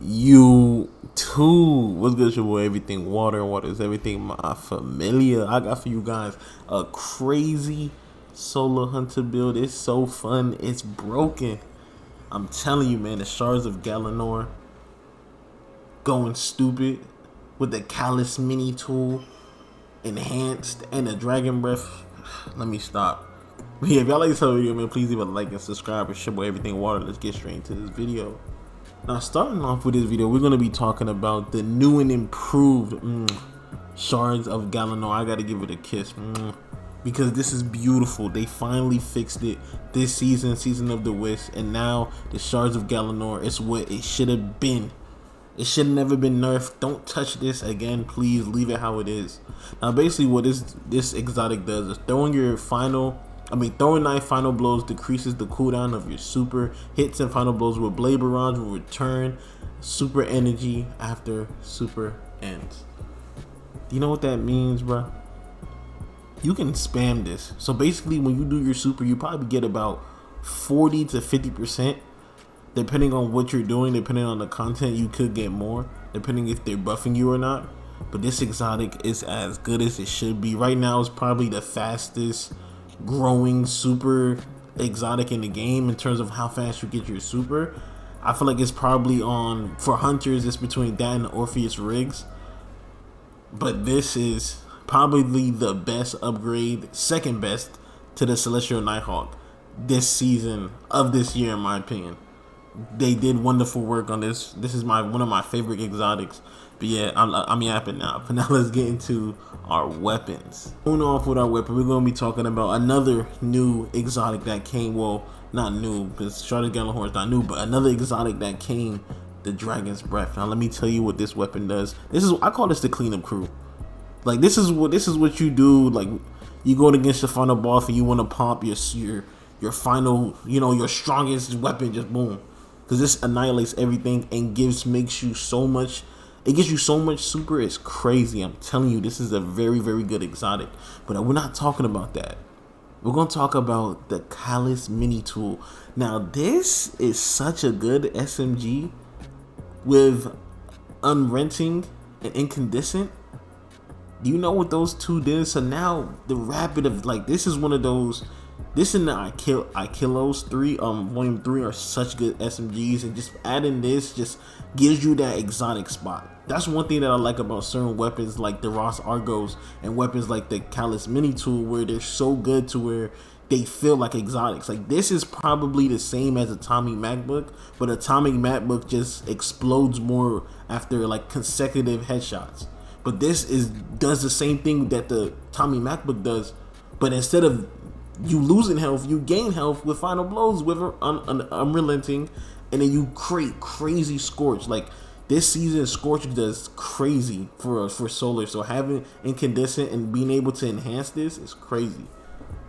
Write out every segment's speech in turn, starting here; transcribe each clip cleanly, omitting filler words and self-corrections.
You too. What's good, your boy? Everything water. Water is everything my familiar. I got for you guys a crazy solo hunter build. It's so fun. It's broken. I'm telling you, man. The Shards of Galanor going stupid with the Callus mini tool enhanced and the Dragon Breath. Let me stop. But yeah, if y'all like this video, man, please leave a like and subscribe. It's your boy, Everything Water. Let's get straight into this video. Now, starting off with this video, we're going to be talking about the new and improved Shards of Galanor. I got to give it a kiss because this is beautiful. They finally fixed it this season of the Wisp, and now the Shards of Galanor is what it should have been. It should have never been nerfed. Don't touch this again, please. Leave it how it is. Now, basically, what this exotic does is throwing knife final blows decreases the cooldown of your super. Hits and final blows with Blade Barrage will return super energy after super ends. Do you know what that means, bro? You can spam this. So basically, when you do your super, you probably get about 40 to 50%. Depending on what you're doing, depending on the content, you could get more, depending if they're buffing you or not. But this exotic is as good as it should be. Right now, it's probably the fastest growing super exotic in the game in terms of how fast you get your super. I feel like it's probably for hunters, it's between that and Orpheus Rigs. But this is probably the best upgrade, second best to the Celestial Nighthawk this season of this year, in my opinion. They did wonderful work on this. This is one of my favorite exotics. But yeah, I'm yapping now. But now let's get into our weapons. Going off with our weapon, we're going to be talking about another new exotic that came. Well, not new, because Shards of Galanor is not new, but another exotic that came, the Dragon's Breath. Now let me tell you what this weapon does. I call this the cleanup crew. Like this is what you do. Like you go against the final boss and you want to pop your final, your strongest weapon, just boom. Because this annihilates everything and makes you so much. It gives you so much super. It's crazy. I'm telling you, this is a very, very good exotic. But we're not talking about that. We're going to talk about the Callus mini tool. Now, this is such a good SMG with Unrenting and Incandescent. Do you know what those two did? So now the rapid of this is one of those. This and the Ikilos 3, Volume 3 are such good SMGs, and just adding this just gives you that exotic spot. That's one thing that I like about certain weapons like the Ross Argos and weapons like the Callus mini tool, where they're so good to where they feel like exotics. Like this is probably the same as Atomic MacBook, but Atomic MacBook just explodes more after like consecutive headshots. But this does the same thing that the Atomic MacBook does, but instead of you losing health, you gain health with final blows with unrelenting, and then you create crazy Scorch. Like this season, Scorch does crazy for solar. So having Incandescent and being able to enhance this is crazy.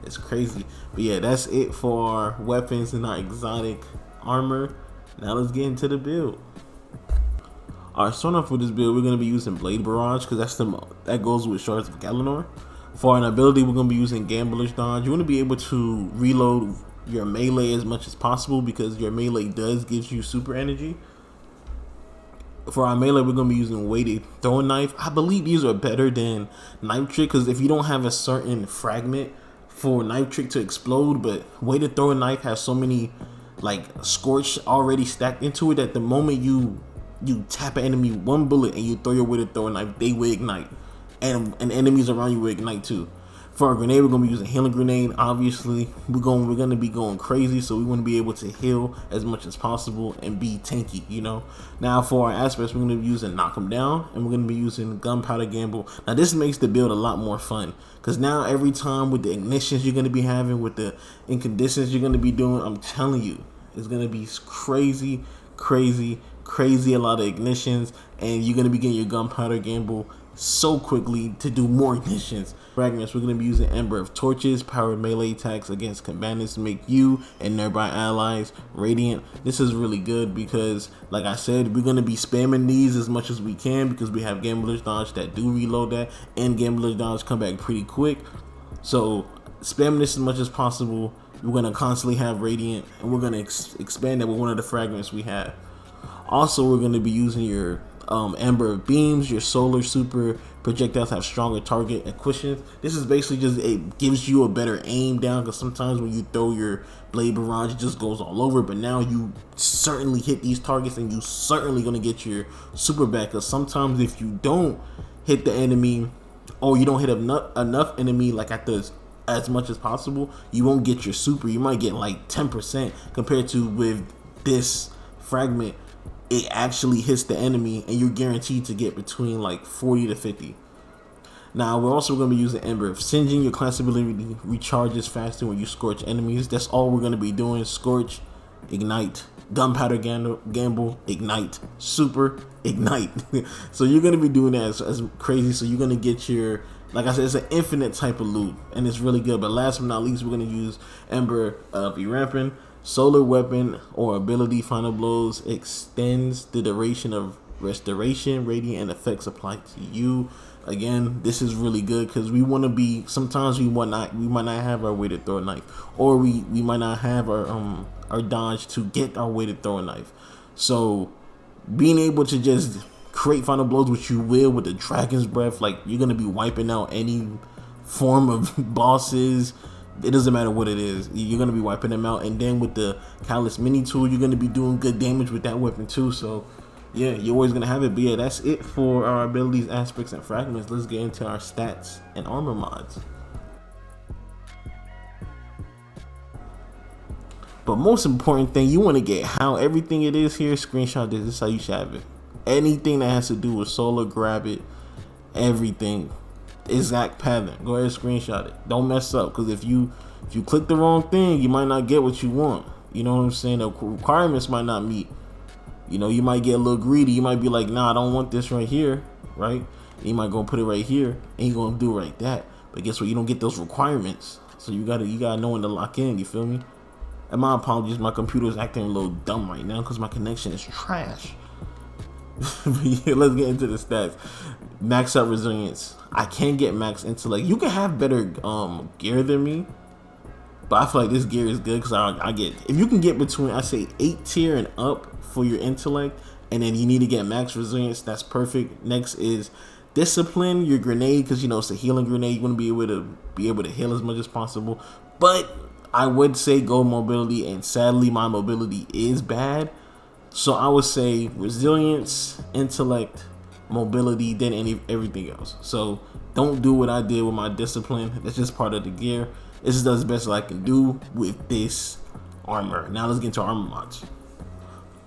It's crazy. But yeah, that's it for our weapons and our exotic armor. Now let's get into the build. Alright, starting off with this build, we're gonna be using Blade Barrage because that goes with Shards of Galanor. For an ability, we're going to be using Gambler's Dodge. You want to be able to reload your melee as much as possible because your melee gives you super energy. For our melee, we're going to be using Weighted Throwing Knife. I believe these are better than Knife Trick because if you don't have a certain fragment for Knife Trick to explode, but Weighted Throwing Knife has so many Scorch already stacked into it that the moment you tap an enemy one bullet and you throw your Weighted Throwing Knife, they will ignite. And enemies around you will ignite too. For our grenade, we're gonna be using Healing Grenade. Obviously, we're gonna be going crazy, so we want to be able to heal as much as possible and be tanky. Now for our aspects, we're gonna be using Knock 'em Down, and we're gonna be using Gunpowder Gamble. Now this makes the build a lot more fun because now every time with the ignitions you're gonna be having, with the incandescents you're gonna be doing, I'm telling you, it's gonna be crazy. A lot of ignitions, and you're gonna be getting your Gunpowder Gamble so quickly to do more ignitions. Fragments, we're going to be using Ember of Torches, powered melee attacks against combatants to make you and nearby allies radiant. This is really good because, like I said, we're going to be spamming these as much as we can because we have Gambler's Dodge that do reload that, and Gambler's Dodge come back pretty quick. So spamming this as much as possible. We're going to constantly have Radiant, and we're going to expand that with one of the fragments we have. Also, we're going to be using your Ember of Beams. Your Solar Super projectiles have stronger target acquisitions. This is basically just, it gives you a better aim down, because sometimes when you throw your Blade Barrage, it just goes all over. But now you certainly hit these targets, and you certainly going to get your super back. Because sometimes if you don't hit the enemy, or you don't hit enough enemy like at the as much as possible, you won't get your super. You might get like 10%, compared to with this fragment, it actually hits the enemy and you're guaranteed to get between like 40 to 50. Now we're also going to be using Ember of Singeing. Your class ability recharges faster when you scorch enemies. That's all we're going to be doing: scorch, ignite, gunpowder gamble, ignite, super, ignite. So you're going to be doing that as crazy. So you're going to get your, like I said, it's an infinite type of loot, and it's really good. But last but not least, we're going to use Ember of Erampin. Solar weapon or ability, Final Blows, extends the duration of restoration, radiant, and effects applied to you. Again, this is really good because we want to be, sometimes we might not have our way to throw a knife, or we might not have our dodge to get our way to throw a knife. So being able to just create Final Blows, which you will with the Dragon's Breath, like you're gonna be wiping out any form of bosses. It doesn't matter what it is, you're gonna be wiping them out. And then with the Callus Mini Tool, you're gonna be doing good damage with that weapon too. So yeah, you're always gonna have it. But yeah, that's it for our abilities, aspects, and fragments. Let's get into our stats and armor mods. But most important thing, you want to get how everything it is here. Screenshot this. This is how you should have it. Anything that has to do with solar, grab it. Everything. Exact pattern. Go ahead and screenshot it. Don't mess up, because if you click the wrong thing, you might not get what you want. You know what I'm saying? The requirements might not meet. You know, you might get a little greedy. You might be like, nah, I don't want this right here, right? And you might go put it right here, and you're gonna do it like that. But guess what? You don't get those requirements. So you gotta know when to lock in. You feel me? And my apologies, my computer is acting a little dumb right now because my connection is trash. But yeah, let's get into the stats. Max out resilience. I can't get max intellect. You can have better gear than me, but I feel like this gear is good because I get, if you can get between, I say 8 tier and up for your intellect, and then you need to get max resilience, that's perfect. Next is discipline, your grenade, because you know it's a healing grenade. You want to be able to heal as much as possible. But I would say go mobility, and sadly my mobility is bad. So I would say resilience, intellect, mobility, then everything else. So don't do what I did with my discipline. That's just part of the gear. This is the best I can do with this armor. Now let's get into armor mods.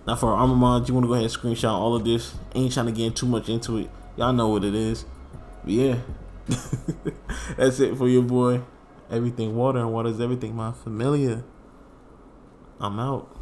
Now for our armor mods, you want to go ahead and screenshot all of this. Ain't trying to get too much into it. Y'all know what it is. But yeah, that's it for your boy. Everything water, and water is everything, my familia. I'm out.